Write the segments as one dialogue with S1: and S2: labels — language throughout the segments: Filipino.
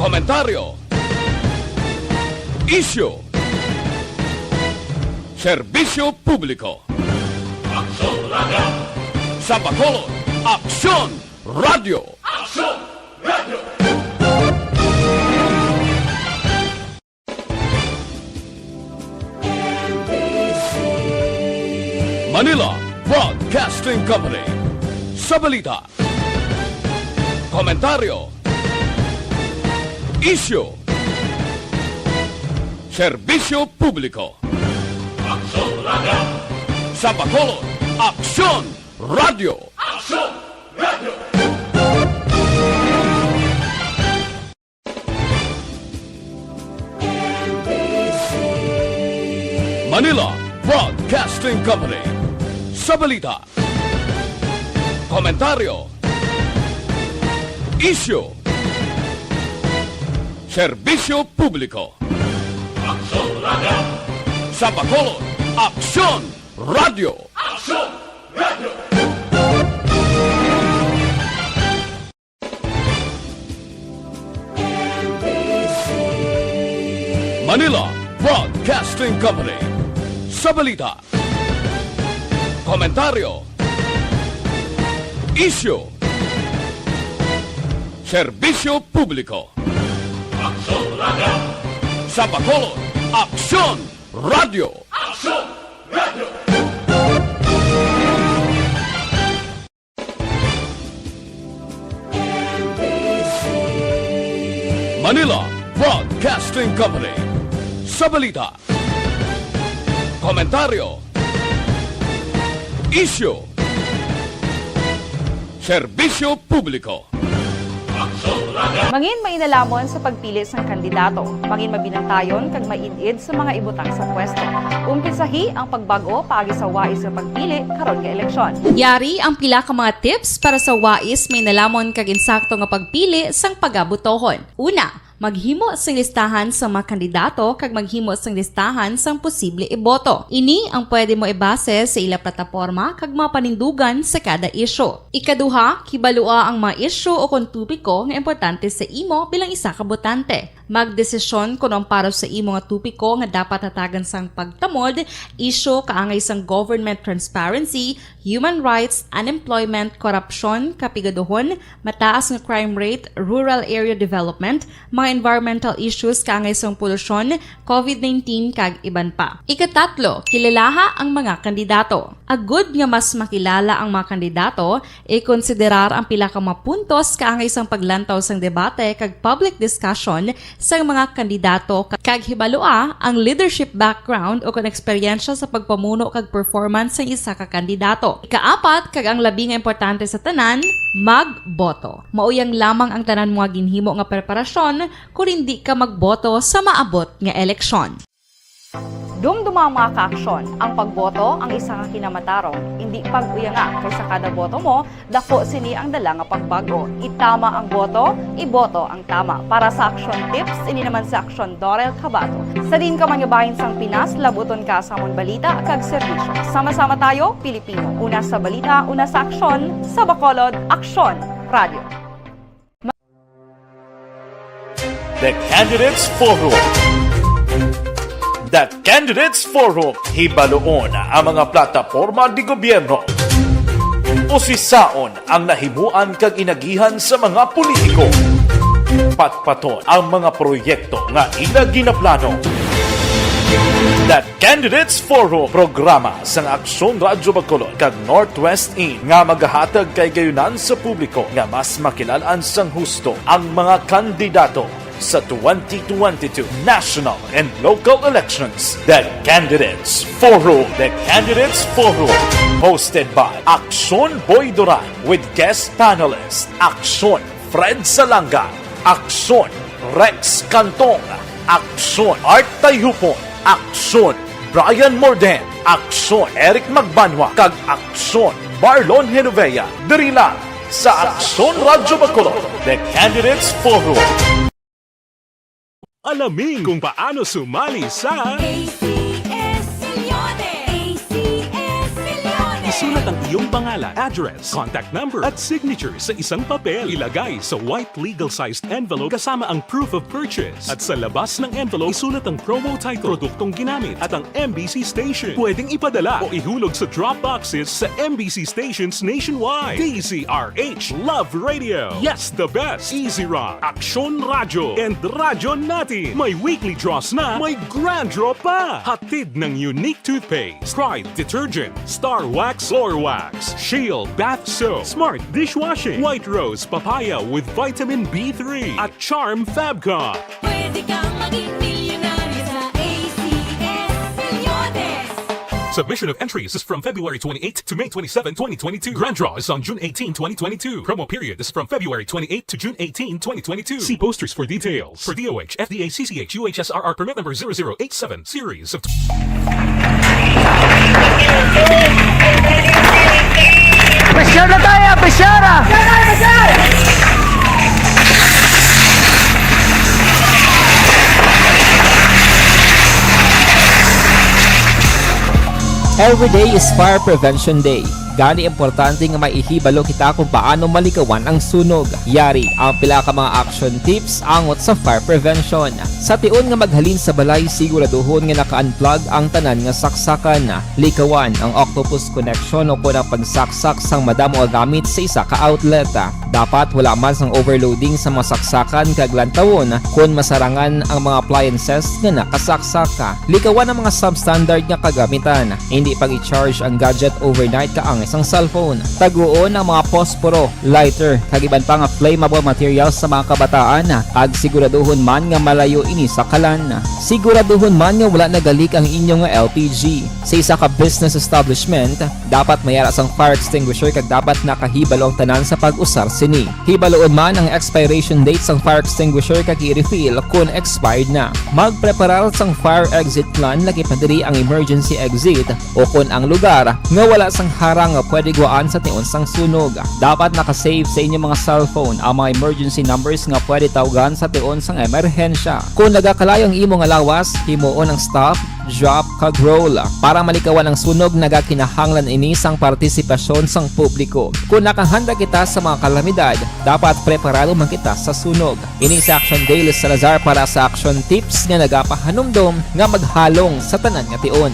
S1: komentaryo, isyu, serbisyo publiko. Aksyon Radio! Sa Bacolod, Aksyon Radio! Aksyon Radio! Manila Broadcasting Company. Sa balita, komentaryo, isyu, serbisyo publiko. Aksyon Radio! Sa Bacolod, Aksyon Radio! Aksyon Radio! Manila Broadcasting Company. Sa balita, komentaryo, isyu, serbisyo publiko. Aksyon Radio! Sa Bacolod, Aksyon Radio! Aksyon Radio! Manila Broadcasting Company. Sa balita, komentaryo, isyu, serbisyo publiko. Aksyon Radio! Sa Bacolod, Aksyon Radio! Aksyon Radio! Manila Broadcasting Company. Sa balita, komentaryo, isyu, serbisyo publiko.
S2: Mangin mainalamon sa pagpili ng kandidato, mangin mabinantayon kag mainid sa mga ibutang sa pwesto. Umpisahi ang pagbago paagi sa wais sa pagpili karon nga eleksyon.
S3: Yari ang pila ka mga tips para sa wais may nalamon kag insakto nga pagpili sang pagabutohon. Una, maghimo sang listahan sa mga kandidato kag maghimo sang listahan sang posible iboto. Ini ang pwede mo ibase sa ila plataporma kag mga panindugan sa kada isyu. Ikaduha, kibalua ang mga isyu o kung tupiko nga importante sa imo bilang isa ka botante. Magdesisyon kung ang para sa imo nga tupiko nga dapat hatagan sang pagtamod, isyu kaangay sang government transparency, human rights, unemployment, korupsyon, kapigaduhon, mataas nga crime rate, rural area development, mga environmental issues kaangay sang polusyon, COVID-19 kag iban pa. Ikatatlo, kilalaha ang mga kandidato. Agud nga mas makilala ang mga kandidato, i-konsiderar ang pila ka mga puntos kaangay sang paglantaw sang debate kag public discussion sa mga kandidato kag hibalua ang leadership background o kung eksperyensya sa pagpamuno kag performance sa isa ka kandidato. Ikaapat, kag ang labi nga importante sa tanan, magboto. Mauyang lamang ang tanan mga ginhimo nga preparasyon kung hindi ka magboto sa maabot nga eleksyon.
S2: Dumduma ang mga kaaksyon, ang pagboto ang isa nga kinamatarong, hindi pag-uyanga kaysa kada boto mo, dako sini ang dala nga pagbago. Itama ang boto, iboto ang tama. Para sa action tips, ini naman sa Aksyon Dorel Cabato. Sa din ka manyabahin sang Pinas, labuton ka sa amon balita kag serbisyo. Sama-sama tayo, Pilipino. Una sa balita, una sa aksyon, sa Bacolod, Aksyon Radio.
S4: The Candidates Forum. The Candidates Forum, hibaluon ang mga plataporma di gobyerno. Usisaon ang nahimuan kag inagihan sa mga politiko. Patpaton ang mga proyekto nga ila ginaplano. The Candidates Forum, programa sang Aksyon Radio Bacolod kag Northwest In nga magahatag kay gayunan sa publiko nga mas makilalaan sang husto ang mga kandidato sa 2022 national and local elections. The Candidates Forum. The Candidates Forum. Hosted by Aksyon Boy Duran with guest panelists Aksyon Fred Salanga, Aksyon Rex Cantong, Aksyon Art Tayhupon, Aksyon Brian Morden, Aksyon Eric Magbanwa, kag Aksyon Marlon Genovea. Diri lang sa Aksyon Radio Bacolod. The Candidates Forum.
S5: Alamin kung paano sumali sa
S6: ACS Milyones! ACS Milyones!
S5: Isulat ang iyong pangalan, address, contact number at signature sa isang papel. Ilagay sa white legal-sized envelope kasama ang proof of purchase. At sa labas ng envelope, isulat ang promo title, produktong ginamit at ang MBC station. Pwedeng ipadala o ihulog sa drop boxes sa MBC stations nationwide. DZRH Love Radio. Yes, the best. Easy Rock, Aksyon Radyo, and Radyo Natin. May weekly draws na, may grand draw pa. Hatid ng unique toothpaste, Pride Detergent, Star Wax Floor Wax, Shield Bath Soap, Smart Dishwashing, White Rose Papaya with Vitamin B3, at Charm Fabcon.
S6: Pwede kang maging milyonaryo sa ACS Milyones.
S5: Submission of entries is from February 28 to May 27, 2022. Grand draw is on June 18, 2022. Promo period is from February 28 to June 18, 2022. See posters for details. For DOH, FDA, CCH, UHSRR permit number 0087, series of...
S7: Pressure na tayo! Pressure! Every day is Fire Prevention Day. Gani importante nga maihibalo kita kung paano malikawan ang sunog. Yari ang pila ka mga action tips angot sa fire prevention. Sa tion nga maghalin sa balay, siguraduhon nga naka-unplug ang tanan nga saksakan. Likawan ang octopus connection o kung ang pagsaksak sang madamo gamit sa isa ka outlet. Dapat wala man sang overloading sa mga saksakan kag lantawon kung masarangan ang mga appliances nga nakasaksaka. Likawan ang mga substandard nga kagamitan. Hindi pag i-charge ang gadget overnight kaang isang cellphone. Taguon ang mga posporo, lighter, kag iban pa nga flammable materials sa mga kabataan. Ag siguraduhon man nga malayo ini sa kalan. Siguraduhon man nga wala nagalik ang inyong LPG. Sa isa ka business establishment, dapat mayara sang fire extinguisher kag dapat nakahibalo ang tanan sa pag-usar sini. Hibaloon man ang expiration date sang fire extinguisher kag i-refill kung expired na. Magpreparar sang fire exit plan lagi pa diri ang emergency exit o kung ang lugar nga wala sang harang nga pwede guaan sa tion sang sunog. Dapat nakasave sa inyong mga cellphone ang mga emergency numbers nga pwede tawagan sa tion sang emerhensya. Kung nagakalayo ang imong lawas, himuon ang stop, drop, kag roll. Para malikawan ang sunog, nagakinahanglan ini sang partisipasyon sang publiko. Kung nakahanda kita sa mga kalamidad, dapat preparado man kita sa sunog. Ini sa Action Daily Salazar para sa action tips nga nagapahanumdom nga maghalong sa tanan nga tion.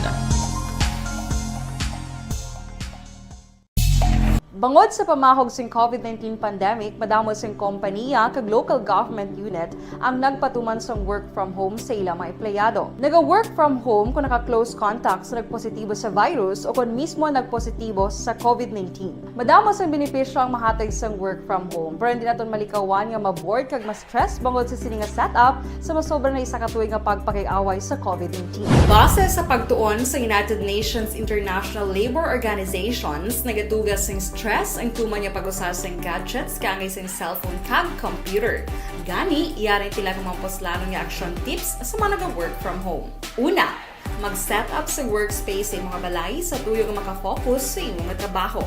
S2: Bangod sa pamahog sing COVID-19 pandemic, madamo sing kompanya kag local government unit ang nagpatuman sang work from home sa ilang mga empleyado. Naga-work from home kung naka-close contact sa nagpositibo sa virus o kung mismo nagpositibo sa COVID-19. Madamo sang benepisyo ang mahatag sang work from home, pero hindi naton malikawan nga ma-bored kag ma-stress bangod sa sini nga setup sa masobra na isa ka tuig nga pagpakiaway sa COVID-19. Base sa pagtuon sa United Nations International Labour Organizations, nagatugas sing stress ang tuman niya pag-usar sa gadgets kaangay sa cellphone kag computer. Gani, iyaring tila ng mga poslanong nga action tips sa mga nag-work from home. Una, mag-set up sa workspace sa mga balay sa tuyo nga makafocus sa imong trabaho.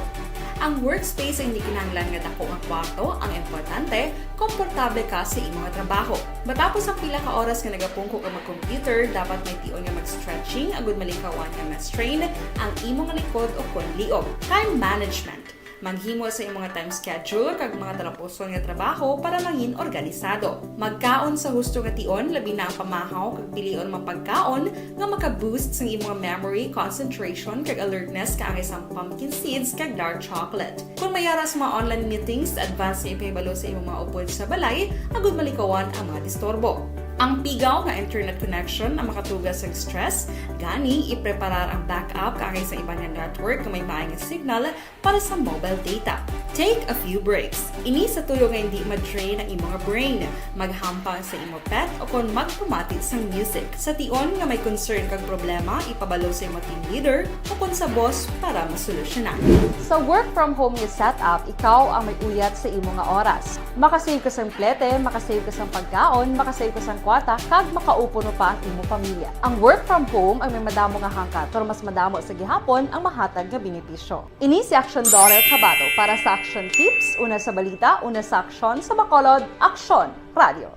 S2: Ang workspace ay hindi kinahanglan nga dako nga kwarto, ang importante, komportable ka sa imong trabaho. Matapos ang pila ka oras nga nagapungko ka mag-computer, dapat may tion nga mag-stretching agud malikawan nga ma-strain ang imong likod o kon liog. Time management. Maghimo sa imong time schedule kag mga tarapuson nga trabaho para maging organisado. Magkaon sa husto nga tion, labi na ang pamahaw kag pilion mapagkaon nga maka-boost sa imong memory, concentration kag alertness kaangay sang pumpkin seeds kag dark chocolate. Kung mayara sa mga online meetings, advance nga ipahibalo sa imong mga upod sa balay, agud malikawan ang mga disturbo. Ang pigaw nga internet connection ang makatugas sa stress, gani ipreparar ang backup kaangay sa ibang network nga may maayong signal para sa mobile data. Take a few breaks. Ini sa tuyo nga hindi ma-drain ang imong brain. Maghampang sa imong pet o kung magpumatit sa music. Sa tion nga may concern kag problema, ipabalo sa imong team leader o kung sa boss para masolusyonan. Sa work from home nga setup, ikaw ang may uyat sa imong nga oras. Makasave ka sa plete, makasave ka sa pagkaon, makasave ka sa kwata, kag makaupo no pa ang imong pamilya. Ang work from home ay may madamo nga hangkat, pero mas madamo sa gihapon ang mahatag nga benepisyo. Ini si Action Daughter Cabato para sa Action Tips, una sa balita, una sa aksyon, sa Bacolod, Aksyon Radio.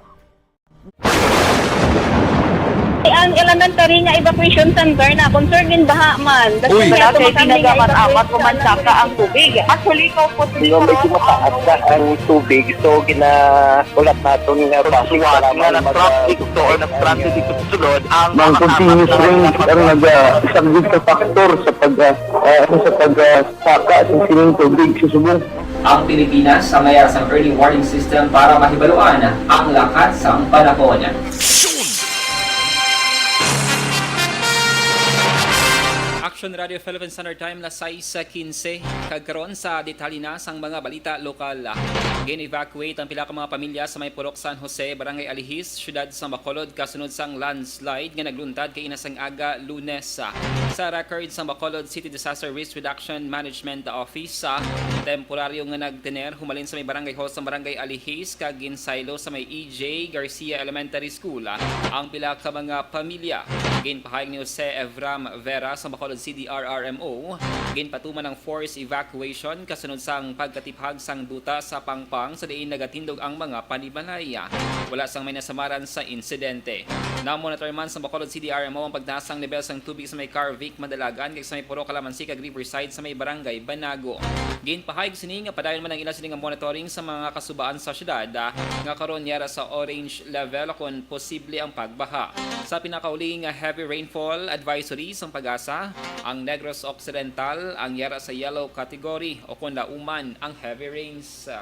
S8: ang elementary nga evacuation center na concern din baha man.
S1: Uy.
S8: Kaya
S9: Kaya ginagamat-amat
S8: evacuation
S9: kumansaka ang tubig. Actually, ikaw po
S10: Medyo mataas na ang tubig, so ginaulat natin nga
S9: pasuwat nga ng traffic to or nag-traffic dito sa sulod ang
S10: Mang continuous rain ang isang good factor sa pagsaka ng sining tubig sa subong.
S7: Ang Pilipinas sa mayroon sa early warning system para mahibaluan ang lakas ng panahon.
S11: Action Radio Philippine Standard Time na 6:15 kagkaroon sa detalye na sang mga balita lokal. Gin-evacuate ang pila ka mga pamilya sa may Purok San Jose, Barangay Alihis, siyudad sa Bacolod kasunod sang landslide nga nagluntad kay inasang aga Lunes. Sa record sa Bacolod City Disaster Risk Reduction Management Office, temporaryo nga nagtener humalin sa may barangay hall sa Barangay Alihis kag ginsaylo sa may EJ Garcia Elementary School ang pila ka mga pamilya. Ginpahayag ni Jose Evram Vera sa Bacolod CDRRMO, ginpatuman ng forced evacuation kasunod sang pagkatiphag sang duta sa Pangpang sa diin nagatindog ang mga panibalaya. Wala sang may nasamaran sa insidente. Na-monitor man sa Bacolod CDRMO ang pagtaas ng level sang tubig sa may Carvic, Madalagan, kag sa may Puro Calamansi kag Riverside sa may Barangay Banago. Ginpahayag sini nga padayon man ang ila sini nga monitoring sa mga kasubaan sa syudad nga karon yara sa orange level kung posible ang pagbaha. Sa pinakauli nga heavy rainfall advisory sa Pag-asa, ang Negros Occidental ang yara sa yellow category o kung nauman ang heavy rains.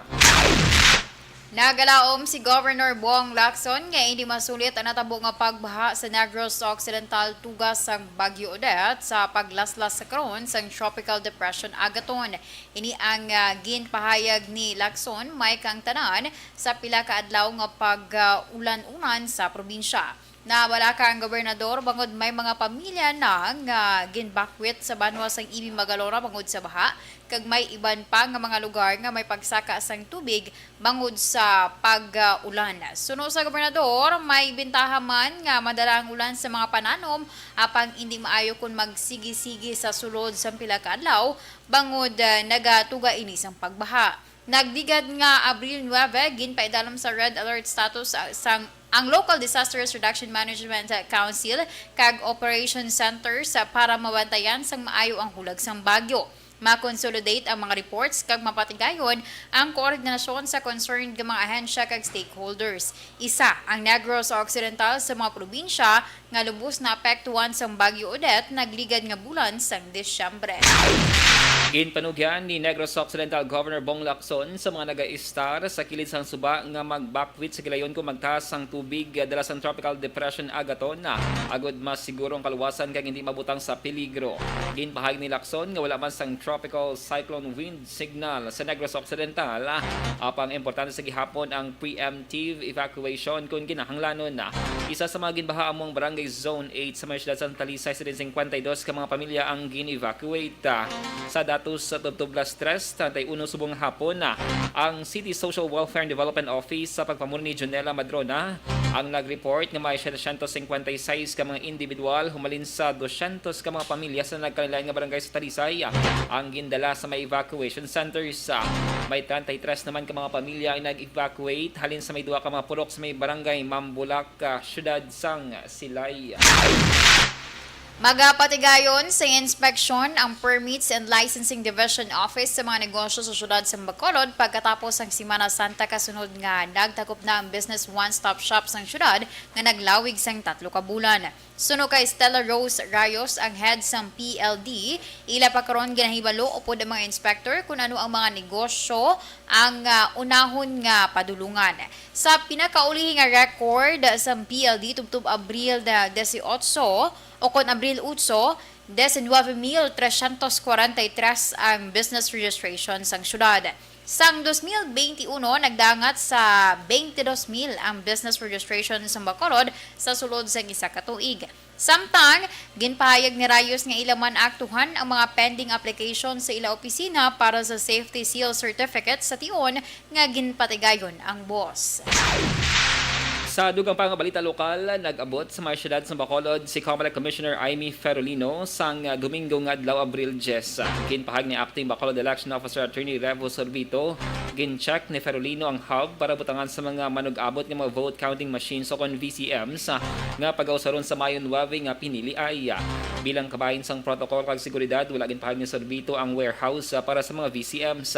S12: Nagalaom si Governor Bong Lacson nga hindi masulit ang natabo nga pagbaha sa Negros Occidental tugas sang Bagyo Odette sa paglaslas sa karon sang Tropical Depression Agaton. Ini ang ginpahayag ni Lacson may kang tanan sa pila ka adlaw nga pag-ulan-unan sa probinsya. Nawala ka ang gobernador bangod may mga pamilya na nga ginbakwit sa banwa sang Ibi Magalona bangod sa baha kag may iban pa nga mga lugar nga may pagsaka sang tubig bangod sa pag-ulan. Suno sa gobernador, may bintaha man nga madala ang ulan sa mga pananom apang hindi maayo kun magsigi-sigi sa sulod sa pila ka adlaw bangod nagatuga ini sang pagbaha. Nagdigad nga Abril 9 ginpaidalam sa red alert status sang ang Local Disaster Reduction Management Council kag Operation Centers para mabantayan sang maayo ang hulag sang bagyo. Ma-consolidate ang mga reports kag mapatigayon ang koordinasyon sa concerned nga mga ahensya kag stakeholders. Isa ang Negros Occidental sa mga probinsya nga lubos na apektuhan sang Bagyo Odette nagligad nga bulan sang Disyembre.
S11: Ginpanugyan ni Negros Occidental Governor Bong Lacson sa mga naga-istar sa kilid sang suba nga magbakwit sa gilayon kung magtaas ang tubig dala sa Tropical Depression Agaton na agod mas sigurong kaluwasan kag hindi mabutang sa peligro. Ginpahayag ni Lacson nga wala man sang tropical cyclone wind signal sa Negros Occidental apang importante sa gihapon ang preemptive evacuation kung kinahanglanon na. Isa sa mga ginbaha among Barangay Zone 8 sa may siyudad sa Talisay sa 52 ka mga pamilya ang gin-evacuate. Sa datos sa Tublas 3, tantay uno subong hapon na ang City Social Welfare and Development Office sa pagpamuno ni Jonella Madrona ang nag-report nga may 756 ka mga individual humalin sa 200 ka mga pamilya sa nagkanilayan nga barangay sa Talisay ang gindala sa may evacuation centers. May 33 naman ka mga pamilya ay nag-evacuate halin sa may 2 ka mga purok sa may barangay Mambulak, siyudad sang Silay.
S12: Magapatigayon sa inspeksyon ang Permits and Licensing Division Office sa mga negosyo sa syudad sa Bacolod pagkatapos ang Semana Santa kasunod nga nagtakop na ang business one-stop shop sang syudad nga naglawig sang 3 ka bulan. Suno kay Stella Rose Rayos ang head sang PLD, ila pa karon ginahibalo upod ang mga inspector kung ano ang mga negosyo ang unahon nga padulungan. Sa pinakauli nga record sa PLD tubtob Abril 18 o kon Abril 8, 19,343 ang business registration sang syudad. Sang 2021, nagdangat sa 22,000 ang business registration sa Bacolod sa sulod sa isa ka tuig. Samtang, ginpahayag ni Rayos nga ilaman aktuhan ang mga pending application sa ila opisina para sa Safety Seal Certificate sa tion nga ginpatigayon ang boss.
S11: Sa dugang pang balita lokal, nag-abot sa mga syudad sa Bacolod si Comelec Commissioner Amy Ferolino sang Domingo nga adlaw Abril 10. Ginpahayag ni Acting Bacolod Election Officer Attorney Revo Sorbito Gin-check ni Ferolino ang hub para butangan sa mga manug-abot nga mga vote counting machines o kon VCMs nga pag-ausaron sa Mayo 9 nga pinili ay bilang kabahin sang protocol kag seguridad wala gin pahag ni serbito ang warehouse para sa mga VCMs.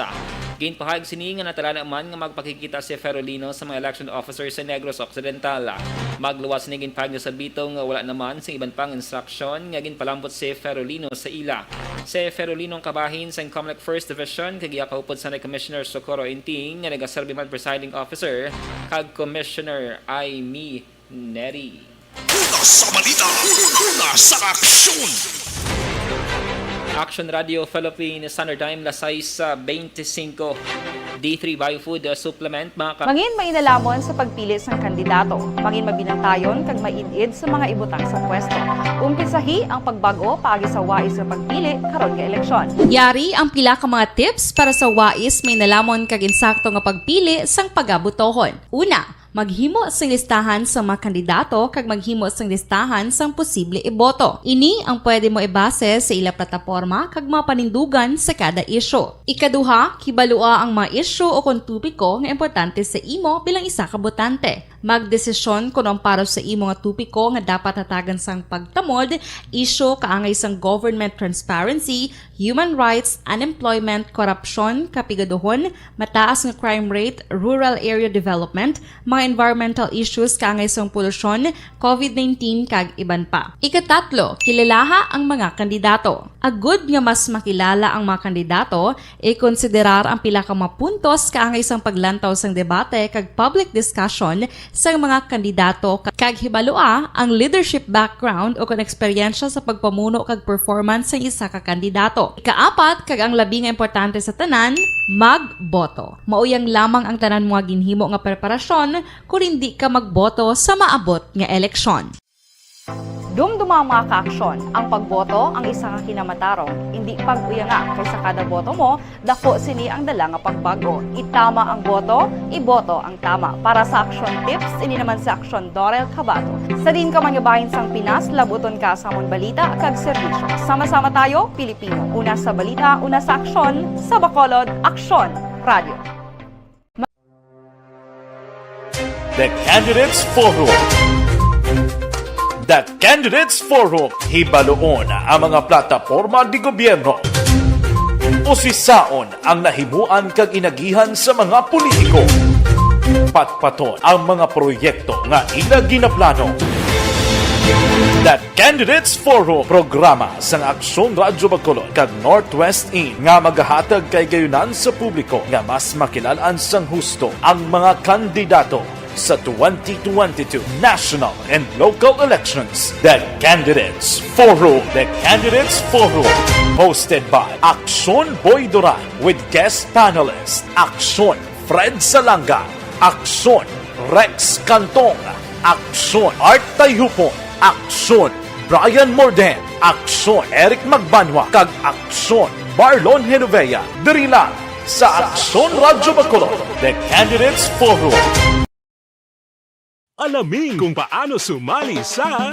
S11: Gin pahag sini nga natala naman nga magpakikita si Ferolino sa mga election officers sa Negros Occidental. Magluwas ni gin pahag ni serbito nga wala naman sa iban pang instruction nga ginpalambot si Ferolino sa ila. Si Ferolino ang kabahin sa Comelec 1st Division kag giakaupod sa Commissioner Socorro Inting nga nagaserbi man presiding officer kag Commissioner Aimee Neri.
S1: Una sa balita, una sa aksyon!
S11: Action Radio Philippines Standard Time lasay sa 25. D3 Biofood Supplement
S2: Mangin mainalamon sa pagpili sang kandidato, mangin mabinantayon kag maidid sa mga ibutang sa pwesto. Umpisahi ang pagbago paagi sa wais sa pagpili karon nga eleksyon.
S3: Yari ang pila ka mga tips para sa wais may nalamon kag insakto nga pagpili sang pagabutohon. Una, maghimo sang listahan sa mga kandidato kag maghimo sang listahan sang posible iboto. Ini ang pwede mo ibase sa ila plataporma kag mga panindugan sa kada isyu. Ikaduha, kibalua ang mga isyu o kon tupiko nga importante sa imo bilang isa ka botante. Magdesisyon kung ang para sa imo nga tupiko nga dapat hatagan sang pagtamod, isyu kaangay sang government transparency, human rights, unemployment, korupsyon, kapigaduhon, mataas nga crime rate, rural area development, mga environmental issues kaangay sang polusyon, COVID-19 kag iban pa. Ikatatlo, kilalaha ang mga kandidato. Agud nga mas makilala ang mga kandidato, i-konsiderar ang pila ka mga puntos kaangay sang paglantaw sang debate kag public discussion sa mga kandidato kag hibalua ang leadership background o kon eksperyensya sa pagpamuno kag performance sa isa ka kandidato. Ikaapat kag ang labi nga importante sa tanan, magboto. Mauyang lamang ang tanan mga ginhimo nga preparasyon kung hindi ka magboto sa maabot nga eleksyon.
S2: Dumduma ang mga kaaksyon, ang pagboto ang isa ka kinamatarong, hindi pag-uyanga kaysa kada boto mo, dako sini ang dala nga pagbago. Itama ang boto, iboto ang tama. Para sa action tips, ini naman sa action Dorel Cabato. Sa din ka manyabahin sang Pinas, labuton ka sa amon balita kag serbisyo. Sama-sama tayo, Pilipino. Una sa balita, una sa aksyon, sa Bacolod, Aksyon Radio.
S4: The Candidates Forum. The Candidates Forum, hibaluon ang mga plataporma di gobyerno. Usisaon ang nahimuan kag inagihan sa mga politiko. Patpaton ang mga proyekto nga ila ginaplano. The Candidates Forum, programa sang Aksyon Radio Bacolod kag Northwest In nga magahatag kay gayunan sa publiko nga mas makilalaan sang husto ang mga kandidato sa 2022 national and local elections. The Candidates Forum. The Candidates Forum. Hosted by Aksyon Boy Duran with guest panelist Aksyon Fred Salanga, Aksyon Rex Cantong, Aksyon Art Tayhupon, Aksyon Brian Morden, Aksyon Eric Magbanwa, kag Aksyon Marlon Genovea. Diri lang sa Aksyon Radio Bacolod. The Candidates Forum.
S5: Alamin kung paano sumali sa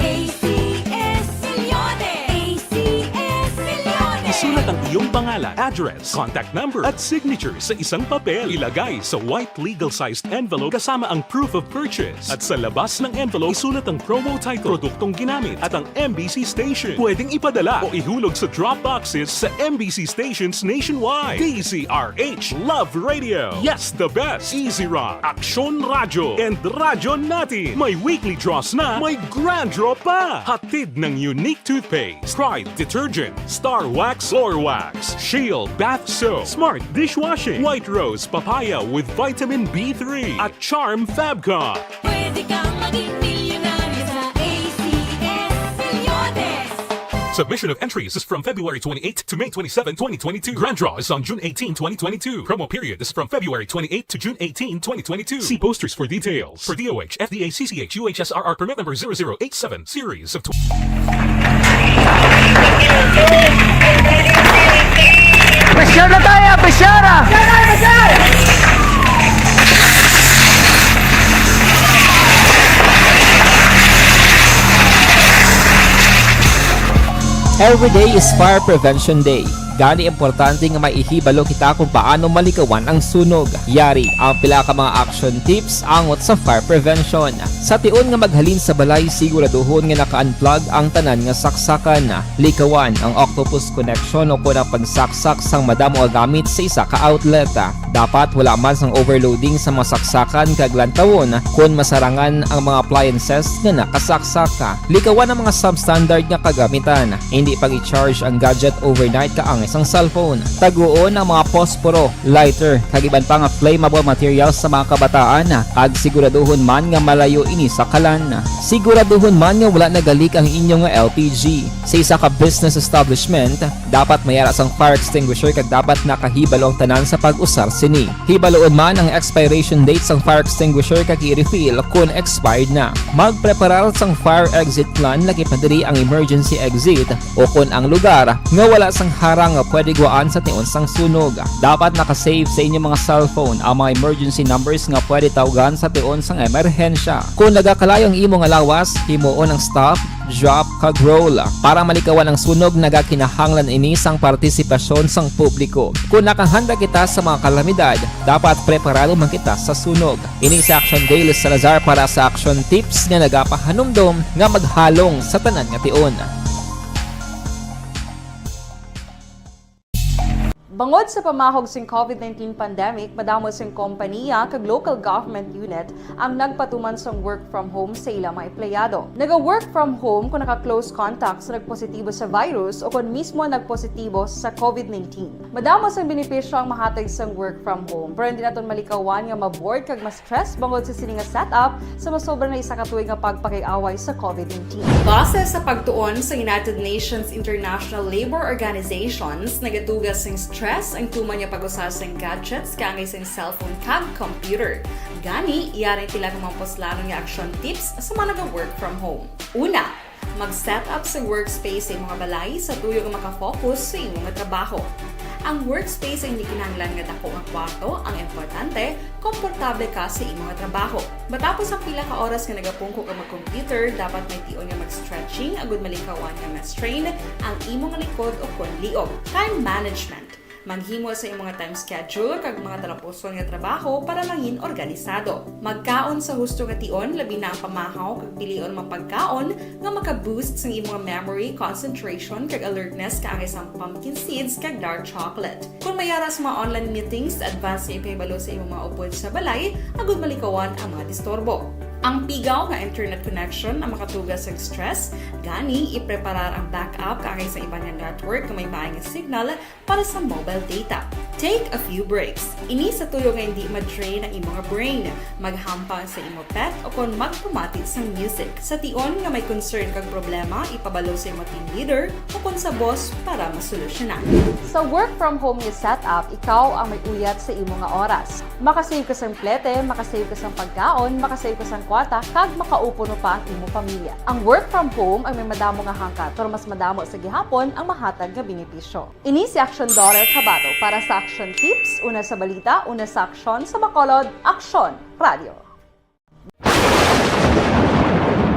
S5: Isulat ang iyong pangalan, address, contact number at signature sa isang papel. Ilagay sa white legal-sized envelope kasama ang proof of purchase. At sa labas ng envelope, isulat ang promo title, produktong ginamit at ang MBC station. Pwedeng ipadala o ihulog sa drop boxes sa MBC stations nationwide. DZRH Love Radio. Yes, the best. Easy Rock, Aksyon Radio, and Radyo Natin. May weekly draws na, may grand draw pa. Hatid ng unique toothpaste, Pride Detergent, Star Wax Floor Wax, Shield Bath Soap, Smart Dishwashing, White Rose Papaya with Vitamin B3 at Charm Fabcon.
S6: Pwede kang maging milyonaryo sa ACS-Milyones.
S5: Submission of entries is from February 28 to May 27, 2022. Grand draw is on June 18, 2022. Promo period is from February 28 to June 18, 2022. See posters for details. For DOH, FDA, CCH, UHSRR permit number 0087, series of
S10: Pressure na tayo! Pressure!
S7: Every day is Fire Prevention Day. Gani importante nga maihibalo kita kung paano malikawan ang sunog. Yari ang pila ka mga action tips angot sa fire prevention. Sa tion nga maghalin sa balay, siguraduhon nga naka-unplug ang tanan nga saksakan. Likawan ang octopus connection o kung ang pagsaksak sang madamo nga gamit sa isa ka outlet. Dapat wala man sang overloading sa mga saksakan kag lantawon kung masarangan ang mga appliances nga nakasaksaka. Likawan ang mga substandard nga kagamitan. Hindi pag i-charge ang gadget overnight kaang isang cellphone. Taguon ang mga posporo, lighter, kag iban pa nga flammable materials sa mga kabataan. Kag siguraduhon man nga malayo ini sa kalan. Siguraduhon man nga wala nagalik ang inyong nga LPG. Sa isa ka business establishment, dapat mayara sang fire extinguisher kag dapat nakahibalo ang tanan sa pag-usar sini. Hibaloon man ang expiration date sang fire extinguisher kag i-refill kung expired na. Magpreparar sang fire exit plan lagi pa diri ang emergency exit o kung ang lugar nga wala sang harang nga pwede guaan sa tion sang sunog. Dapat nakasave sa inyong mga cellphone ang mga emergency numbers nga pwede tawagan sa tion sang emerhensya. Kung nagakalayo ang imong alawas, himuon ang stop, drop, kag roll. Para malikawan ang sunog, nagakinahanglan ini sang partisipasyon sang publiko. Kung nakahanda kita sa mga kalamidad, dapat preparado man kita sa sunog. Ini sa Action Day Salazar para sa action tips nga nagapahanumdom nga maghalong sa tanan nga tion.
S2: Bangod sa pamahog sing COVID-19 pandemic, madamo sing kompanya kag local government unit ang nagpatuman sang work from home sa ilang mga empleyado. Naga-work from home kung naka-close contact sa nagpositibo sa virus o kung mismo nagpositibo sa COVID-19. Madamo sang benepisyo ang mahatag sang work from home, pero hindi naton malikawan nga maboard kag ma-stress bangod sa sini nga setup sa masobra na isa ka tuig nga pagpakiaway sa COVID-19. Base sa pagtuon sa United Nations International Labour Organizations, nagatugas sing stress ang tuman niya pag-usar sa gadgets kangay sa cellphone kag computer. Gani, iyaring tila ng mga poslanong nga action tips sa mga nag-work from home. Una, mag-set up sa workspace sa mga balay sa tuyo nga makafocus sa inyong trabaho. Ang workspace ay hindi kinahanglan nga dako nga kwarto, ang importante, komportable ka sa imong trabaho. Matapos ang pila ka oras nga nagapungko ka mag-computer, dapat may tion nga mag-stretching agud malikawan nga ma-strain ang imong likod o kon liog. Time management. Manghimo sa imong time schedule kag mga talapuson nga trabaho para mangin organisado. Magkaon sa husto nga tion, labi na ang pamahaw kag pilion mapagkaon nga maka-boost sa imong memory, concentration kag alertness kaangay sa pumpkin seeds kag dark chocolate. Kung mayaras mga online meetings, advance sa ipahibalo sa imong mga upod sa balay, agud malikawan ang mga disturbo. Ang pigaw nga internet connection ang makatugas sa stress, gani ipreparar ang backup kaangay sa iba nga network nga may maayong signal para sa mobile data. Take a few breaks. Ini sa tuyo nga hindi ma-drain ang imong brain, maghampang sa imong pet o kung magpumati sa music. Sa tion nga may concern kag problema, ipabalo sa imong team leader o kung sa boss para masolusyonan. Sa work from home nga setup, ikaw ang may uyat sa imong nga oras. Makasave ka sa plete, makasave ka sa pagkaon, makasave ka sa kwata, kag makaupo no pa ang imong pamilya. Ang work from home ay may madamo nga hangkat, pero mas madamo sa gihapon ang mahatag nga benepisyo. Ini si Action Daughter Cabato para sa Action Tips, una sa balita, una sa aksyon, sa Bacolod, Action Radio.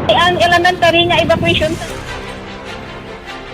S8: Ang elementary nga evacuation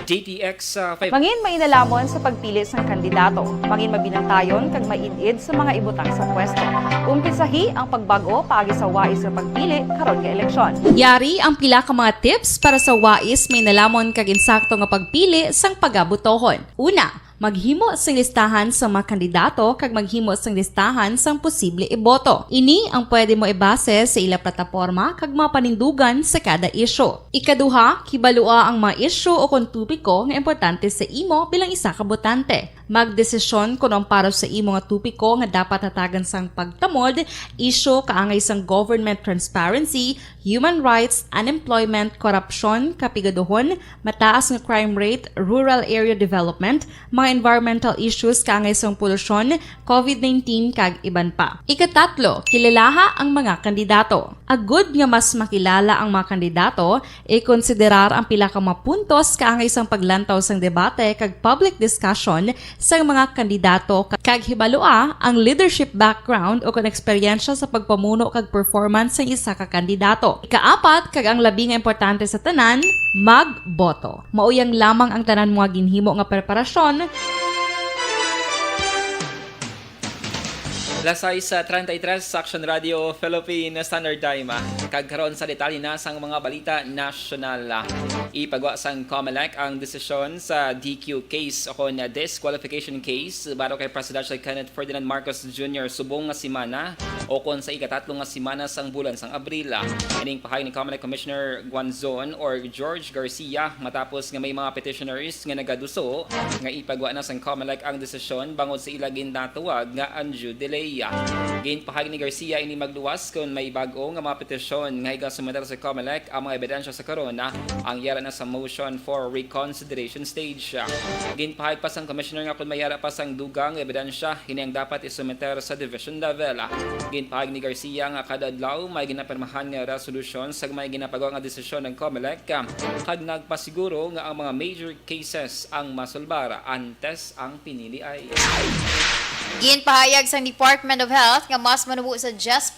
S11: JTX 5.
S2: Mangin mainalamon sa pagpili sang kandidato. Mangin mabinantayon kag mainid sa mga ibutang sa pwesto. Umpisahi ang pagbago paagi sa wais sa pagpili karon nga eleksyon.
S3: Yari ang pila ka mga tips para sa wais may nalamon kag insakto nga pagpili sang pagabutohon. Una, maghimo sang listahan sa mga kandidato kag maghimo sang listahan sang posible iboto. Ini ang pwede mo ibase sa ila plataporma kag mga panindugan sa kada isyu. Ikaduha, kibalua ang mga isyu o kung tupiko nga importante sa imo bilang isa ka botante. Magdesisyon kung ang para sa imo nga tupiko nga dapat hatagan sang pagtamod, isyu kaangay sang government transparency, human rights, unemployment, korupsyon, kapigaduhon, mataas nga crime rate, rural area development, mga environmental issues kaangay sang polusyon, COVID-19 kag iban pa. Ikatatlo, kilalaha ang mga kandidato. Agud nga mas makilala ang mga kandidato, i-konsiderar ang pila ka mga puntos kaangay sang paglantaw sang debate kag public discussion sa mga kandidato kag hibalua ang leadership background o kung eksperyensya sa pagpamuno kag performance sa isa ka kandidato. Ikaapat kag ang labi nga importante sa tanan, magboto. Mauyang lamang ang tanan mga ginhimo nga preparasyon
S11: Lasay sa 33 sa Action Radio Philippine Standard Time. Kagkaroon sa detalye na sang mga balita nasyonal. Ipagawa sang COMELEC ang desisyon sa DQ case o kon disqualification case baro kay Presidential Kenneth Ferdinand Marcos Jr. subong nga simana o kon sa ikatatlong nga simana sang bulan sang Abril. Ining pahay ni COMELEC Commissioner Guanzon or George Garcia matapos nga may mga petitioners nga nagaduso nga ipagawa na sang COMELEC ang desisyon bangod sa ilagin natuwag nga undue delay. Ginpahayag ni Garcia ini magluwas kung may bago nga mga petisyon nga higang sumandar sa COMELEC ang mga ebidensya sa karon ang yara na sa motion for reconsideration stage. Ginpahayag pa sang commissioner nga kung may yara pa sang dugang ebidensya hini ang dapat isumiter sa division level. Ginpahayag ni Garcia nga kada adlaw may ginapirmahan nga resolution sa may ginapagawa nga desisyon ng COMELEC kag nagpasiguro nga ang mga major cases ang masulbara antes ang pinili ay.
S12: Ginpahayag sa Department of Health nga mas manubo sa 10%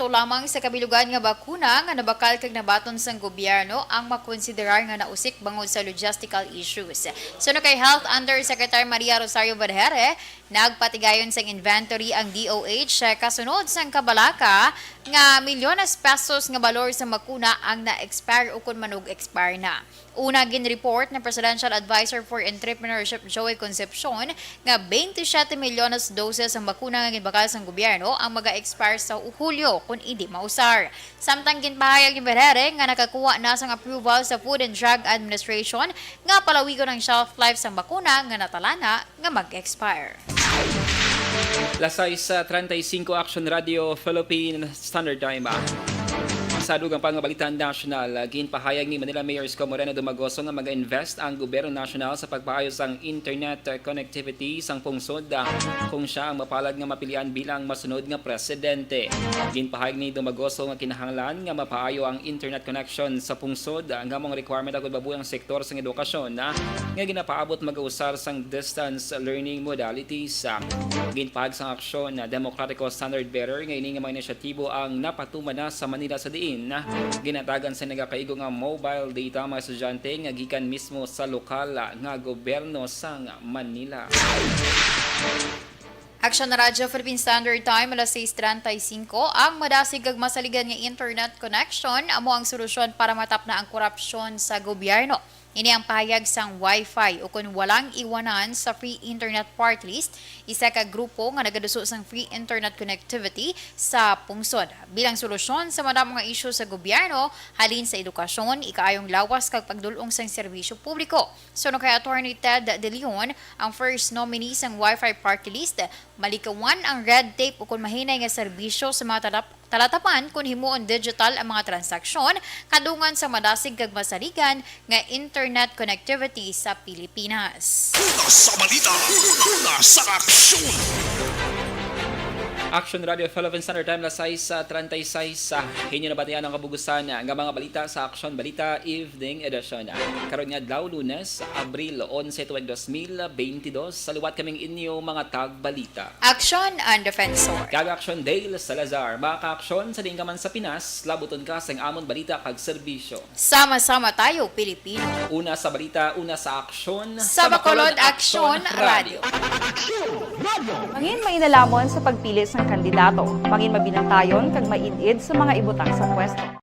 S12: lamang sa kabilugan nga bakuna nga nabakal kag nabaton sang gobyerno ang makonsiderar nga nausik bangod sa logistical issues. Suno kay Health Undersecretary Maria Rosario Vergere, nagpatigayon sang inventory ang DOH kasunod sang kabalaka nga milyones pesos nga balor sa makuna ang na-expire o kun manug-expire na. Una gin-report ng Presidential Advisor for Entrepreneurship Joey Concepcion nga 27 milyones doses ang bakuna nga ginbakal sang gobyerno ang maga-expire sa Hulyo kung hindi mausar. Samtang ginpahayag ni Vergere nga nakakuha na sang approval sa Food and Drug Administration nga palawigon ang shelf life sang bakuna nga natalana nga mag-expire.
S11: Lasay sa 35 Action Radio Philippine Standard Time. Sa dugang pangabalitan national, ginpahayag ni Manila Mayor Isko Moreno Dumagoso nga mag-invest ang gobyerno nasyonal sa pagpaayos ang internet connectivity sang pungsod kung siya ang mapalad nga mapilian bilang masunod nga presidente. Ginpahayag ni Dumagoso nga kinahanglan nga mapaayo ang internet connection sa pungsod nga mong requirement agud babuyang sektor sang edukasyon nga ginapaabot mag-usar sang distance learning modalities. Ginpahayag sang aksyon na Demokratiko Standard Bearer nga ini nga mga inisyatibo ang napatuman na sa Manila sa diin na ginatagan sa nagakaigo nga mobile data mga estudyante nga gikan mismo sa lokal nga gobyerno sang Manila.
S12: Action Radio Philippine Standard Time alas 6:35 ang madasig kag masaligan nga internet connection amo ang solusyon para matap na ang korupsyon sa gobyerno. Ini ang pahayag sang Wi-Fi o kung walang iwanan sa free internet part list, isa ka grupo nga nagaduso sang free internet connectivity sa pungsod. Bilang solusyon sa madamong mga isyu sa gobyerno, halin sa edukasyon, ikaayong lawas kag pagdulong sang serbisyo publiko. Suno kay Attorney Ted De Leon, ang first nominee sang Wi-Fi party list, malikawan ang red tape o kung mahinay nga serbisyo sa mga talatapan kung himuon digital ang mga transaksyon kadungan sa madasig kag masaligan nga internet connectivity sa Pilipinas.
S1: Una sa balita, una sa aksyon.
S11: Action Radio Philippine Standard Time lasay sa 36 sa hinyo na batian ang kabugusan nga mga balita sa Action Balita Evening Edition. Karon nga adlaw Lunes, Abril 11, 2022 sa liwat kaming inyo mga tagbalita.
S12: Action and Defensor.
S11: Kag Action Dale Salazar, mga ka-aksyon sa dinggaman sa Pinas, labuton ka sa amon balita kag serbisyo.
S12: Sama-sama tayo, Pilipino.
S11: Una sa balita, una sa aksyon.
S12: Sa Bacolod Action Radio.
S2: Mangin may nalamon sa pagpili sa kandidato, mangin mabinantayon kag maidid sa mga ibutang sa pwesto.